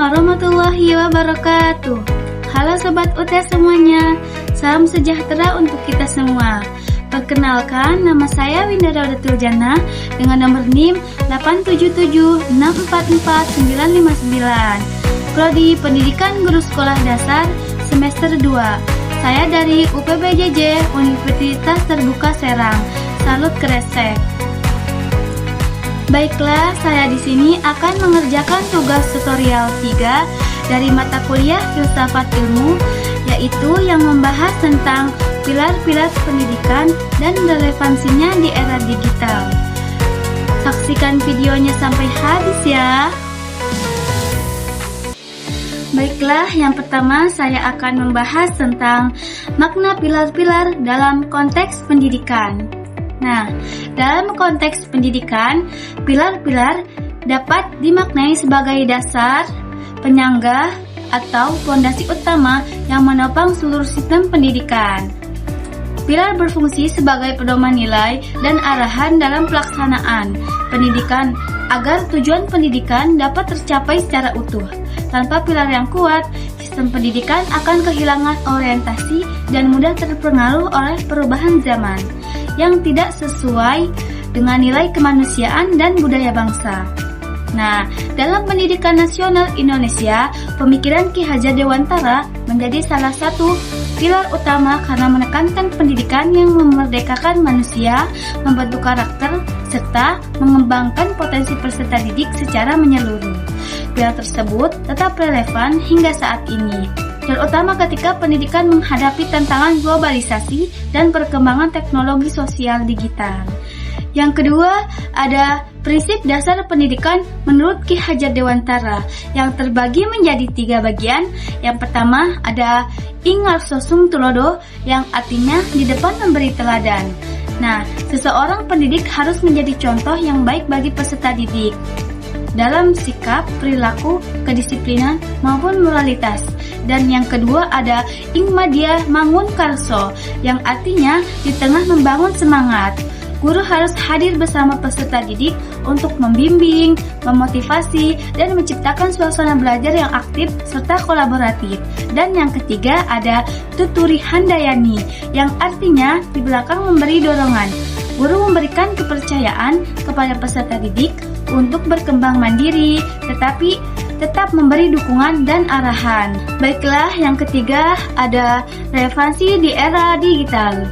warahmatullahi wabarakatuh. Halo Sobat UT semuanya, salam sejahtera untuk kita semua. Perkenalkan, nama saya Winda Daudatul Jannah dengan nomor NIM 877644959. Prodi Pendidikan Guru Sekolah Dasar semester 2. Saya dari UPBJJ Universitas Terbuka Serang. Salut kresek. Baiklah, saya di sini akan mengerjakan tugas tutorial 3 dari mata kuliah Filsafat Ilmu, yaitu yang membahas tentang pilar-pilar pendidikan dan relevansinya di era digital. Saksikan videonya sampai habis ya. Baiklah, yang pertama saya akan membahas tentang makna pilar-pilar dalam konteks pendidikan. Nah, dalam konteks pendidikan, pilar-pilar dapat dimaknai sebagai dasar, penyangga, atau fondasi utama yang menopang seluruh sistem pendidikan. Pilar berfungsi sebagai pedoman nilai dan arahan dalam pelaksanaan pendidikan agar tujuan pendidikan dapat tercapai secara utuh. Tanpa pilar yang kuat, sistem pendidikan akan kehilangan orientasi dan mudah terpengaruh oleh perubahan zaman yang tidak sesuai dengan nilai kemanusiaan dan budaya bangsa. Nah, dalam pendidikan nasional Indonesia, pemikiran Ki Hajar Dewantara menjadi salah satu pilar utama karena menekankan pendidikan yang memerdekakan manusia, membentuk karakter, serta mengembangkan potensi peserta didik secara menyeluruh. Pilar tersebut tetap relevan hingga saat ini, terutama ketika pendidikan menghadapi tantangan globalisasi dan perkembangan teknologi sosial digital. Yang kedua, ada prinsip dasar pendidikan menurut Ki Hajar Dewantara yang terbagi menjadi 3 bagian. Yang pertama ada Ingarsosum Tulodo yang artinya di depan memberi teladan. Nah, seseorang pendidik harus menjadi contoh yang baik bagi peserta didik dalam sikap, perilaku, kedisiplinan, maupun moralitas. Dan yang kedua ada Ingmadia Mangun Karso yang artinya di tengah membangun semangat. Guru harus hadir bersama peserta didik untuk membimbing, memotivasi, dan menciptakan suasana belajar yang aktif serta kolaboratif. Dan yang ketiga ada Tuturi Handayani yang artinya di belakang memberi dorongan. Guru memberikan kepercayaan kepada peserta didik untuk berkembang mandiri, tetapi tetap memberi dukungan dan arahan. Baiklah, yang ketiga ada relevansi di era digital.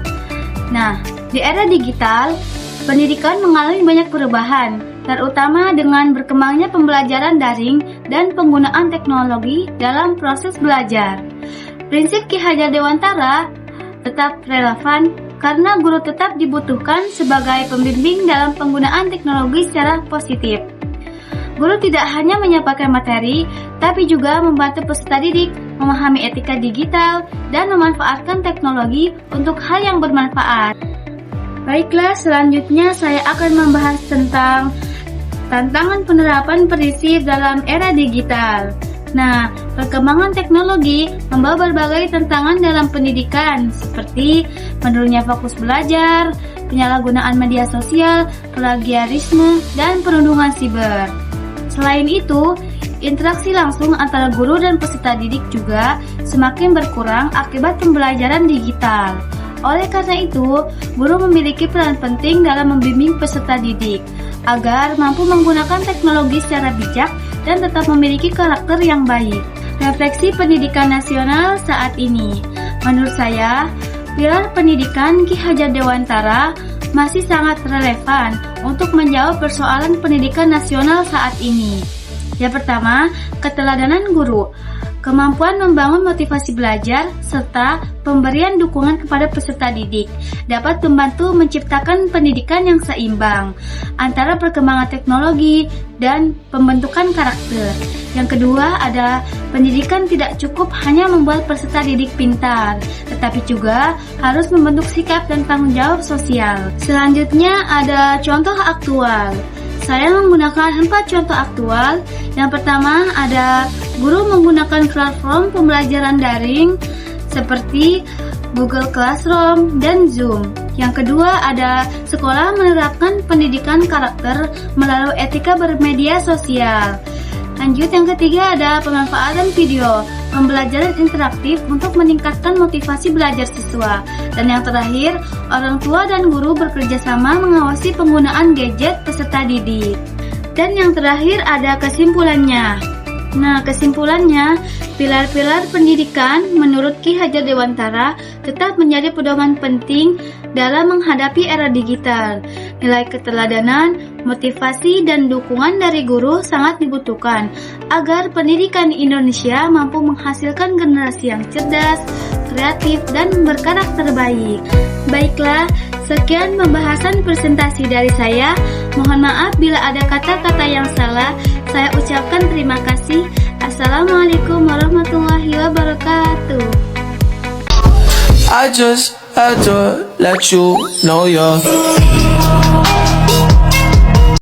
Nah, di era digital, pendidikan mengalami banyak perubahan, terutama dengan berkembangnya pembelajaran daring dan penggunaan teknologi dalam proses belajar. Prinsip Ki Hajar Dewantara tetap relevan karena guru tetap dibutuhkan sebagai pembimbing dalam penggunaan teknologi secara positif. Guru tidak hanya menyampaikan materi, tapi juga membantu peserta didik memahami etika digital dan memanfaatkan teknologi untuk hal yang bermanfaat. Baiklah, selanjutnya saya akan membahas tentang tantangan penerapan prinsip dalam era digital. Nah, perkembangan teknologi membawa berbagai tantangan dalam pendidikan seperti menurunnya fokus belajar, penyalahgunaan media sosial, plagiarisme, dan perundungan siber. Selain itu, interaksi langsung antara guru dan peserta didik juga semakin berkurang akibat pembelajaran digital. Oleh karena itu, guru memiliki peran penting dalam membimbing peserta didik agar mampu menggunakan teknologi secara bijak dan tetap memiliki karakter yang baik. Refleksi pendidikan nasional saat ini. Menurut saya, pilar pendidikan Ki Hajar Dewantara masih sangat relevan untuk menjawab persoalan pendidikan nasional saat ini. Yang pertama, keteladanan guru. Kemampuan membangun motivasi belajar serta pemberian dukungan kepada peserta didik dapat membantu menciptakan pendidikan yang seimbang antara perkembangan teknologi dan pembentukan karakter. Yang kedua ada pendidikan tidak cukup hanya membuat peserta didik pintar, tetapi juga harus membentuk sikap dan tanggung jawab sosial. Selanjutnya ada contoh aktual. Saya menggunakan 4 contoh aktual. Yang pertama ada guru menggunakan platform pembelajaran daring seperti Google Classroom dan Zoom. Yang kedua ada sekolah menerapkan pendidikan karakter melalui etika bermedia sosial. Lanjut, yang ketiga ada pemanfaatan video, pembelajaran interaktif untuk meningkatkan motivasi belajar siswa. Dan yang terakhir, orang tua dan guru bekerja sama mengawasi penggunaan gadget peserta didik. Dan yang terakhir ada kesimpulannya. Nah, kesimpulannya, pilar-pilar pendidikan menurut Ki Hajar Dewantara tetap menjadi pedoman penting dalam menghadapi era digital. Nilai keteladanan, motivasi, dan dukungan dari guru sangat dibutuhkan agar pendidikan Indonesia mampu menghasilkan generasi yang cerdas, kreatif, dan berkarakter baik. Baiklah, sekian pembahasan presentasi dari saya. Mohon maaf bila ada kata-kata yang salah. Saya ucapkan terima kasih. Assalamualaikum warahmatullahi wabarakatuh. I just had to let you know you're